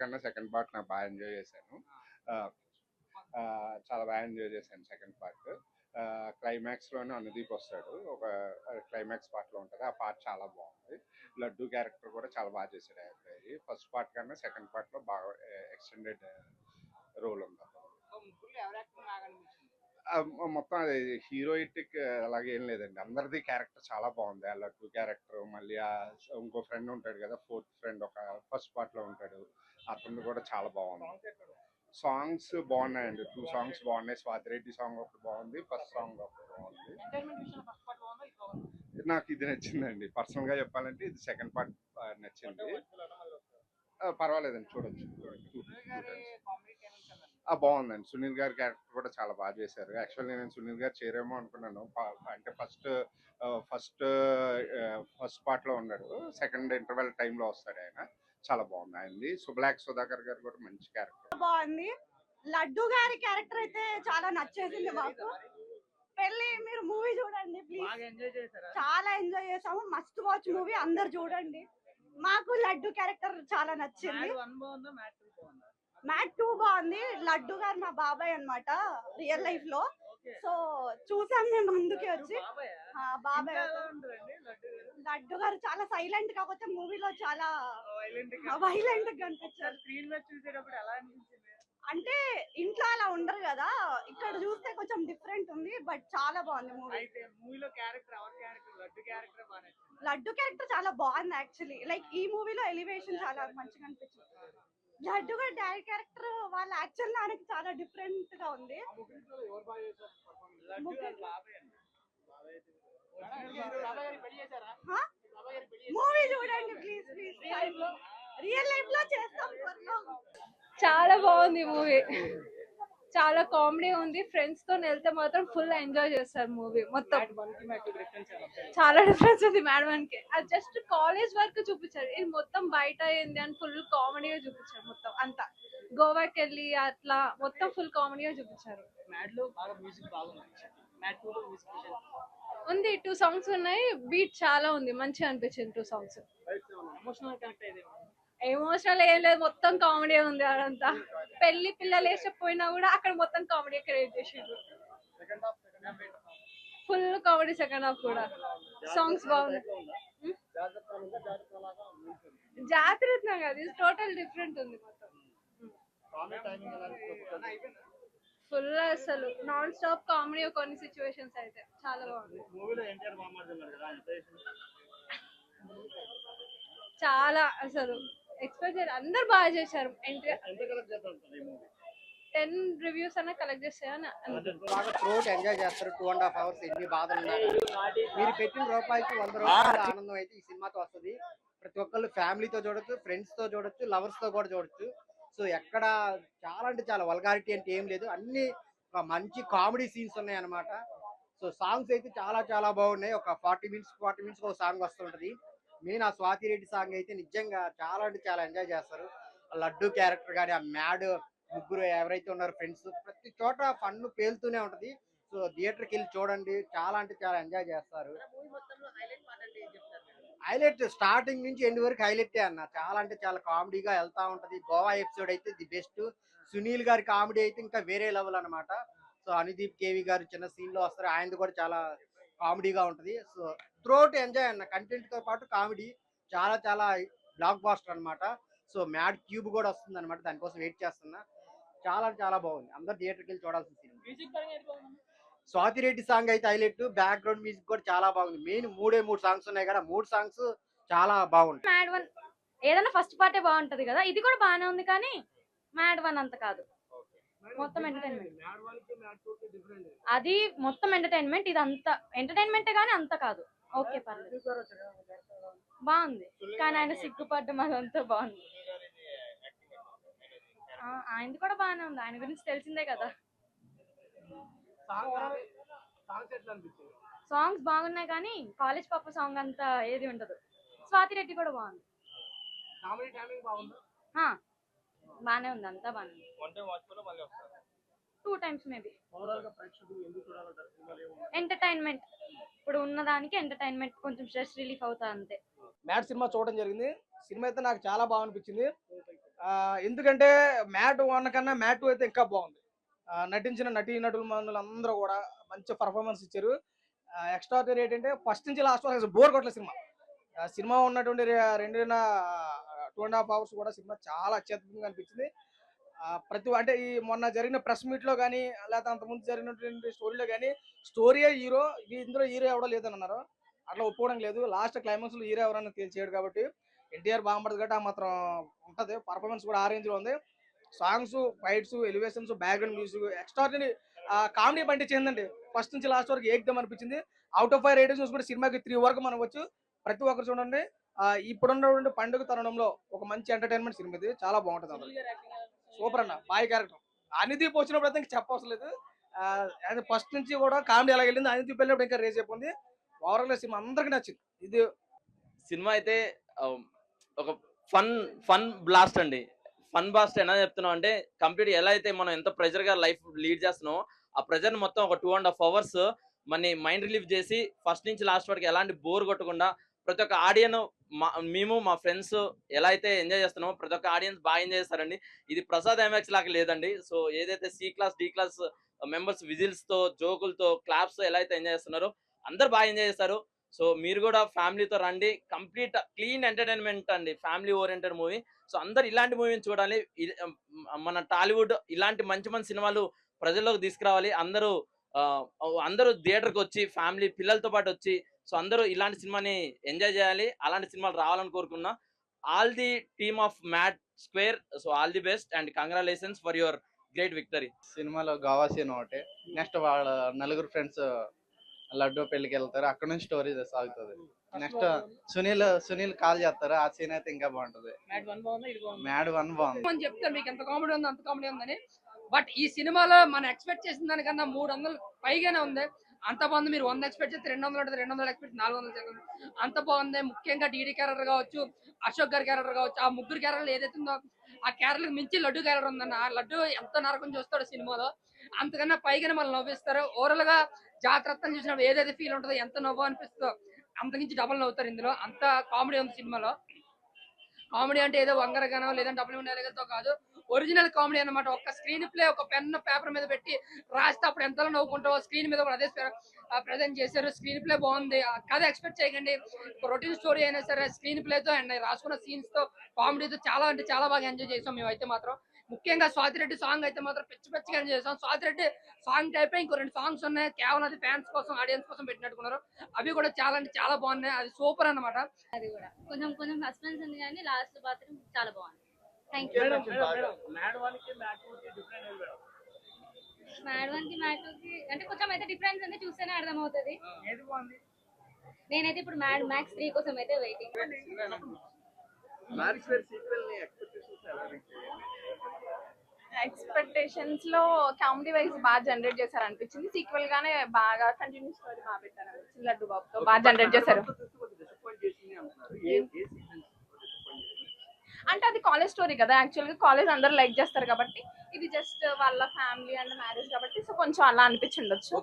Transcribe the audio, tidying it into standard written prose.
కన్నా second part నాకు బాగా ఎంజాయ్ చేశాను. ఆహ్, చాలా బాగా ఎంజాయ్ చేశాను సెకండ్ పార్ట్. క్లైమాక్స్‌లోనే అనుదీప్ వస్తాడు. ఒక క్లైమాక్స్ పార్ట్‌లో ఉంటది. ఆ పార్ట్ చాలా బాగుంది. లడ్డు క్యారెక్టర్ కూడా చాలా బాగా చేశాడు ఆ అబ్బాయి. ఫస్ట్ పార్ట్ కన్నా సెకండ్ పార్ట్‌లో బాగా ఎక్స్టెండెడ్ రోల్ ఉంది. మొత్తం అది హీరోయిటిక్ అలాగే ఏం లేదండి. అందరిది క్యారెక్టర్ చాలా బాగుంది. ఆ లడ్డు క్యారెక్టర్, మళ్ళీ ఇంకో ఫ్రెండ్ ఉంటాడు కదా, ఫోర్త్ ఫ్రెండ్ ఒక ఫస్ట్ పార్ట్ లో ఉంటాడు. అతను కూడా చాలా బాగుంది. సాంగ్స్ బాగున్నాయండి. 2 సాంగ్స్ బాగున్నాయి. స్వాతిరెడ్డి సాంగ్ ఒకటి బాగుంది, ఫస్ట్ సాంగ్ ఒకటి బాగుంది. నాకు ఇది నచ్చిందండి. పర్సనల్ గా చెప్పాలంటే ఇది సెకండ్ పార్ట్ నచ్చింది. పర్వాలేదండి, చూడొచ్చు. బాగుందండి. సునీల్ గారి క్యారెక్టర్ కూడా చాలా బాగా చేశారు. యాక్చువల్లీ నేను సునీల్ గారు చేరేమో అనుకున్నాను. అంటే ఫస్ట్ ఫస్ట్ పార్ట్ లో ఉన్నాడు. సెకండ్ ఇంటర్వెల్ టైంలో వస్తాడు ఆయన. చాలా బాగుంది ఆయనది. సుబ్లాక్ సుధాకర్ గారు కూడా మంచి క్యారెక్టర్. బాగుంది. లడ్డు గారి క్యారెక్టర్ అయితే చాలా నచ్చేసింది మాకు. పెళ్లి మీరు మూవీ చూడండి ప్లీజ్. చాలా ఎంజాయ్ చేసాము. మస్ట్ వాచ్ మూవీ, అందరు చూడండి. మాకు లడ్డు క్యారెక్టర్ చాలా నచ్చింది. మ్యాట్ 2 బాగుంది. లడ్డు గారు మా బాబాయ్ అన్నమాట రియల్ లైఫ్ లో. సో చూసాం మేము ముందుకే వచ్చి. బాబాయ్ లడ్డు గారు చాలా సైలెంట్, కాకపోతే మూవీలో చాలా వైలెంట్ గా కనిపించారు. అంటే ఇంట్లో అలా ఉండరు కదా, ఇక్కడ చూస్తే కొంచెం డిఫరెంట్ ఉంది. బట్ చాలా బాగుంది మూవీ. లడ్డు క్యారెక్టర్ చాలా బాగుంది యాక్చువల్లీ. లైక్ ఈ మూవీలో ఎలివేషన్ చాలా మంచిగా అనిపించింది. లడ్డు గారి డాడీ క్యారెక్టర్ వాళ్ళ యాక్చువల్ నాన్నకి చాలా డిఫరెంట్ గా ఉంది. మూవీ చూడండి ప్లీజ్ ప్లీజ్. రియల్ లైఫ్ లో చేస్తాం త్వరలో. చాలా బాగుంది మూవీ. చాలా కామెడీ ఉంది. ఫ్రెండ్స్ తో వెళ్తే మాత్రం ఫుల్ ఎంజాయ్ చేస్తారు మూవీ మొత్తం. చాలా డిఫరెన్స్ ఉంది మ్యాడ్ కి. అది జస్ట్ కాలేజ్ వరకు చూపించారు. ఇది మొత్తం బయట ఏంది అని ఫుల్ కామెడీగా చూపించారు. మొత్తం అంతా గోవాకి వెళ్ళి అట్లా మొత్తం ఫుల్ కామెడీగా చూపించారు. ఉంది 2 సాంగ్స్ ఉన్నాయి. బీట్ చాలా ఉంది, మంచిగా అనిపించింది 2 సాంగ్స్. ఎమోషనల్ ఏం లేదు, మొత్తం కామెడీ ఉంది. అదంతా పెళ్లి పిల్లలు వేసకపోయినా కూడా అక్కడ మొత్తం కామెడీ క్రియేట్ చేసిండ్రు. ఫుల్ కామెడీ సెకండ్ హాఫ్ కూడా. సాంగ్స్ బాగున్నాయి. జాతరత్నం కాదు, ఇది టోటల్ డిఫరెంట్ ఉంది మొత్తం. ఫుల్ అసలు నాన్ స్టాప్ కామెడీ. కొన్ని సిచ్యువేషన్స్ అయితే చాలా బాగుంది. చాలా అసలు ఎక్స్పెక్ట్ చేయాలి. అందరు బాగా చేశారు. 10 రివ్యూస్ అన్న కలెక్ట్ చేస్తాయని ఎంజాయ్ చేస్తారు. 2.5 hours ఎన్ని బాధలు ఉన్నారు. మీరు పెట్టిన రూపాయికి 100 రూపాయల ఆనందం అయితే ఈ సినిమాతో వస్తుంది. ప్రతి ఒక్కళ్ళు ఫ్యామిలీతో చూడొచ్చు, ఫ్రెండ్స్ తో చూడొచ్చు, లవర్స్ తో కూడా చూడొచ్చు. సో ఎక్కడ చాలా అంటే చాలా వల్గారిటీ అంటే ఏం లేదు. అన్ని ఒక మంచి కామెడీ సీన్స్ ఉన్నాయి అనమాట. సో సాంగ్స్ అయితే చాలా చాలా బాగున్నాయి. ఒక 40 minutes ఒక సాంగ్ వస్తుంటది. మెయిన్ ఆ స్వాతి రెడ్డి సాంగ్ అయితే నిజంగా చాలా అంటే చాలా ఎంజాయ్ చేస్తారు. లడ్డు క్యారెక్టర్ కానీ, ఆ మ్యాడ్ ముగ్గురు ఎవరైతే ఉన్నారో ఫ్రెండ్స్, ప్రతి చోట ఫన్ పేలుతూనే ఉంటది. సో థియేటర్కి వెళ్ళి చూడండి, చాలా అంటే చాలా ఎంజాయ్ చేస్తారు. హైలైట్ స్టార్టింగ్ నుంచి ఎండ్ వరకు హైలైట్ అన్న. చాలా అంటే చాలా కామెడీగా వెళ్తా ఉంటది. గోవా ఎపిసోడ్ అయితే ది బెస్ట్. సునీల్ గారి కామెడీ అయితే ఇంకా వేరే లెవెల్ అనమాట. సో అనుదీప్ కేవి గారు చిన్న సీన్ లో వస్తారు, ఆయనది కూడా చాలా కామెడీగా ఉంటది. సో త్రూఅవుట్ ఎంజాయ్ అన్న. కంటెంట్ తో పాటు కామెడీ చాలా చాలా బ్లాక్ బాస్టర్ అనమాట. సో మ్యాడ్ క్యూబ్ కూడా వస్తుంది అనమాట, దానికోసం వెయిట్ చేస్తున్నా. చాలా చాలా బాగుంది. అందరు థియేటర్కి వెళ్ళి చూడాల్సిన సినిమా. స్వాతి రెడ్డి సాంగ్ అయితే హైలైట్. బ్యాక్గ్రౌండ్ మ్యూజిక్ కూడా చాలా బాగుంది. మెయిన్ 3 సాంగ్స్ ఉన్నాయి కదా, 3 సాంగ్స్ చాలా బాగుంటాయి. మ్యాడ్ 1 ఏదైనా ఫస్ట్ పార్టే బాగుంటది కదా, ఇది కూడా బాగానే ఉంది. కానీ మ్యాడ్ 1 అంత కాదు. మొత్తం ఎంటర్టైన్మెంట్. అది మొత్తం ఎంటర్టైన్మెంట్, ఇది అంత ఎంటర్టైన్మెంటే కానీ అంత కాదు. ఓకే పర్లేదు, బాగుంది. కానీ ఆయన సిగ్గుపడ్డం అదంతా బాగుంది. ఆయనది కూడా బాగానే ఉంది. ఆయన గురించి తెలిసిందే కదా. సాంగ్స్ బాగున్నాయి కానీ కాలేజ్ పాప సాంగ్ అంతా ఏది ఉండదు. స్వాతి రెడ్డి కూడా బాగుంది. బానే ఉంది, అంతా బానే ఉంది. 2 times మేబీ. ఎంటర్టైన్మెంట్, ఇప్పుడు ఉన్నదానికి ఎంటర్టైన్మెంట్, కొంచెం స్ట్రెస్ రిలీఫ్ అవుతా అంతే. మ్యాడ్ సినిమా చూడడం జరిగింది. సినిమా అయితే నాకు చాలా బాగా అనిపించింది. ఎందుకంటే మ్యాట్ 1 కన్నా మ్యాట్ 2 అయితే ఇంకా బాగుంది. నటించిన నటీనటులు అందరూ కూడా మంచి పర్ఫార్మెన్స్ ఇచ్చారు. ఎక్స్ట్రాడినరీ ఏంటంటే ఫస్ట్ నుంచి లాస్ట్ వరకు బోర్ కొట్టలేదు సినిమా. సినిమా ఉన్నటువంటి 2.5 అవర్స్ కూడా సినిమా చాలా అత్యద్భుతంగా అనిపించింది. అంటే ఈ మొన్న జరిగిన ప్రెస్ మీట్ లో కానీ లేకపోతే అంతకుముందు జరిగినటువంటి స్టోరీలో కానీ స్టోరీయే హీరో, ఇందులో హీరో ఎవడో లేదని అన్నారు. అట్లా ఒప్పుకోవడం లేదు. లాస్ట్ క్లైమాక్స్ లో హీరో ఎవరన్నా తేల్చేయడు కాబట్టి ఎన్టీఆర్ బాగుపడదు కాబట్టి ఆ మాత్రం ఉంటది. పర్ఫార్మెన్స్ కూడా ఆ రేంజ్ లో ఉంది. Songs, fights, elevations, background music extraordinary. Comedy పండించిందండి. ఫస్ట్ నుంచి లాస్ట్ వరకు ఏకదం అనిపించింది. అవుట్ ఆఫ్ 5 రేటింగ్స్ కూడా సినిమాకి 3 వరకు మనం వచ్చు. ప్రతి ఒక్కరు చూడండి. ఇప్పుడున్నటువంటి పండుగ తరుణంలో ఒక మంచి ఎంటర్టైన్మెంట్ సినిమా ఇది. చాలా బాగుంటుంది అందరూ. సూపర్ అన్న, బాయ్ క్యారెక్టర్. అనిదీప్ వచ్చినప్పుడు అయితే ఇంకా చెప్పవసరం లేదు. ఫస్ట్ నుంచి కూడా కామెడీ ఎలా వెళ్ళింది, అనిదీప్ వెళ్ళినప్పుడు ఇంకా రేజ్ అయిపోయింది. ఓవరాల్ సినిమా అందరికి నచ్చింది. ఇది సినిమా అయితే ఒక ఫన్ బ్లాస్ట్ అండి. ఫన్ బ్లాస్ట్ ఎలా చెప్తున్నాం అంటే కంప్లీట్ ఎలా అయితే మనం ఎంత ప్రెజర్ గా లైఫ్ లీడ్ చేస్తున్నామో ఆ ప్రెజర్ మొత్తం ఒక 2.5 అవర్స్ మన మైండ్ రిలీఫ్ చేసి ఫస్ట్ నుంచి లాస్ట్ వరకు ఎలాంటి బోర్ కొట్టకుండా ప్రతి ఒక్క ఆడియన్ మేము మా ఫ్రెండ్స్ ఎలా అయితే ఎంజాయ్ చేస్తున్నామో ప్రతి ఒక్క ఆడియన్స్ బాగా ఎంజాయ్ చేస్తారండి. ఇది ప్రసాద్ ఎంఎక్స్ లాగా లేదండి. సో ఏదైతే C class D class members whistles తో జోకులతో క్లాప్స్ ఎలా అయితే ఎంజాయ్ చేస్తున్నారో అందరు బాగా ఎంజాయ్ చేస్తారు. సో మీరు కూడా ఫ్యామిలీతో రండి. కంప్లీట్ క్లీన్ ఎంటర్టైన్మెంట్ అండి, ఫ్యామిలీ ఓరియంటెడ్ మూవీ. సో అందరు ఇలాంటి మూవీని చూడాలి. మన టాలీవుడ్ ఇలాంటి మంచి మంచి సినిమాలు ప్రజల్లోకి తీసుకురావాలి. అందరూ థియేటర్కి వచ్చి ఫ్యామిలీ పిల్లలతో పాటు వచ్చి సో అందరూ ఇలాంటి సినిమాని ఎంజాయ్ చేయాలి. అలాంటి సినిమాలు రావాలని కోరుకున్నా. All the team of Mad Square, so all the best and congratulations for your great victory. సినిమాలో గావా సీన్ ఒకటి. నెక్స్ట్ వాళ్ళ నలుగురు ఫ్రెండ్స్ లడ్డూ పెళ్లికి వెళ్తారు. అక్కడ నుంచి స్టోరీ సాగుతుంది. నెక్స్ట్ సునీల్ కాల్ చేస్తారు. ఆ సీన్ అయితే ఇంకా బాగుంటది. మ్యాడ్ 1 బాగుంది. చెప్తారు మీకు ఎంత కామెడీ ఉంది అంత కామెడీ ఉందని. బట్ ఈ సినిమాలో మనం ఎక్స్పెక్ట్ చేసిన దానికన్నా 300 పైగానే ఉంది. అంత బాగుంది. మీరు 100 ఎక్స్పెక్ట్ చేస్తే 200 ఉంటుంది, 200 ఎక్స్పెక్ట్ 400 చేస్తుంది. అంత బాగుంది. ముఖ్యంగా డీడీ క్యారెక్టర్ కావచ్చు, అశోక్ గారి క్యారెక్టర్ కావచ్చు, ఆ ముగ్గురు క్యారెక్టర్లు ఏదైతే ఉందో ఆ క్యారెక్టర్ మించి లడ్డు క్యారెక్టర్ ఉందన్న. ఆ లడ్డు ఎంత నరకం చూస్తాడు సినిమాలో, అంతకన్నా పైగానే మనం నవ్విస్తారు. ఓవరాల్ గా జాగ్రత్తలు చూసినప్పుడు ఏదైతే ఫీల్ ఉంటుందో, ఎంత నవ్వు అనిపిస్తుందో అంతకించి డబల్ నవ్వుతారు ఇందులో. అంత కామెడీ ఉంది సినిమాలో. కామెడీ అంటే ఏదో వంగరగానో లేదంటే డబ్బులు ఉండేతో కాదు, ఒరిజినల్ కామెడీ అన్నమాట. ఒక స్క్రీన్ ప్లే ఒక పెన్ పేపర్ మీద పెట్టి రాస్తే అప్పుడు ఎంతలో నవ్వుకుంటావో స్క్రీన్ మీద కూడా అదే ప్రజెంట్ చేశారు. స్క్రీన్ ప్లే బాగుంది. కథ ఎక్స్పెక్ట్ చేయకండి. రొటీన్ స్టోరీ అయినా సరే స్క్రీన్ ప్లేతో అండ్ రాసుకున్న సీన్స్ తో కామెడీతో చాలా అంటే చాలా బాగా ఎంజాయ్ చేసాం మేమైతే మాత్రం. ముఖ్యంగా స్వాతిరెడ్డి సాంగ్ అయితే మాత్రం పిచ్చిగా ఎంజాయ్ చేసాం. స్వాతిరెడ్డి సాంగ్ టైప్ ఇంకో 2 సాంగ్స్ ఉన్నాయి, కేవలం అది ఫ్యాన్స్ కోసం ఆడియన్స్ కోసం పెట్టినట్టుకున్నారు. అవి కూడా చాలా అంటే చాలా బాగున్నాయి. అది సూపర్ అన్నమాట. అది కూడా కొంచెం సస్పెన్స్ ఉంది కానీ లాస్ట్ మాత్రం చాలా బాగుంది. Thank you. మ్యాడ్ 1 కి మ్యాడ్ 2 కి అంటే కొంచెం అయితే డిఫరెన్స్ ఉంది, చూస్తేనే అర్థమవుతుంది. నేనైతే ఇప్పుడు మ్యాక్స్ 3 కోసం అయితే వెయిటింగ్. ఎక్స్పెక్టేషన్స్ లో కామెడీ వైజ్ బాగా జనరేట్ చేశారు అనిపించింది. సీక్వెల్ గానే బాగా కంటిన్యూ స్టోరీ బాగా పెట్టారు అనిపించింది. లడ్డు బాబుతో బాగా జనరేట్ చేశారు. అంటే అది కాలేజ్ స్టోరీ కదా, యాక్చువల్ గా కాలేజ్ అందరూ లైక్ చేస్తారు కాబట్టి ఇది జస్ట్ వాళ్ళ ఫ్యామిలీ అండ్ మ్యారేజ్ కాబట్టి సో కొంచెం అలా అనిపించిండొచ్చు.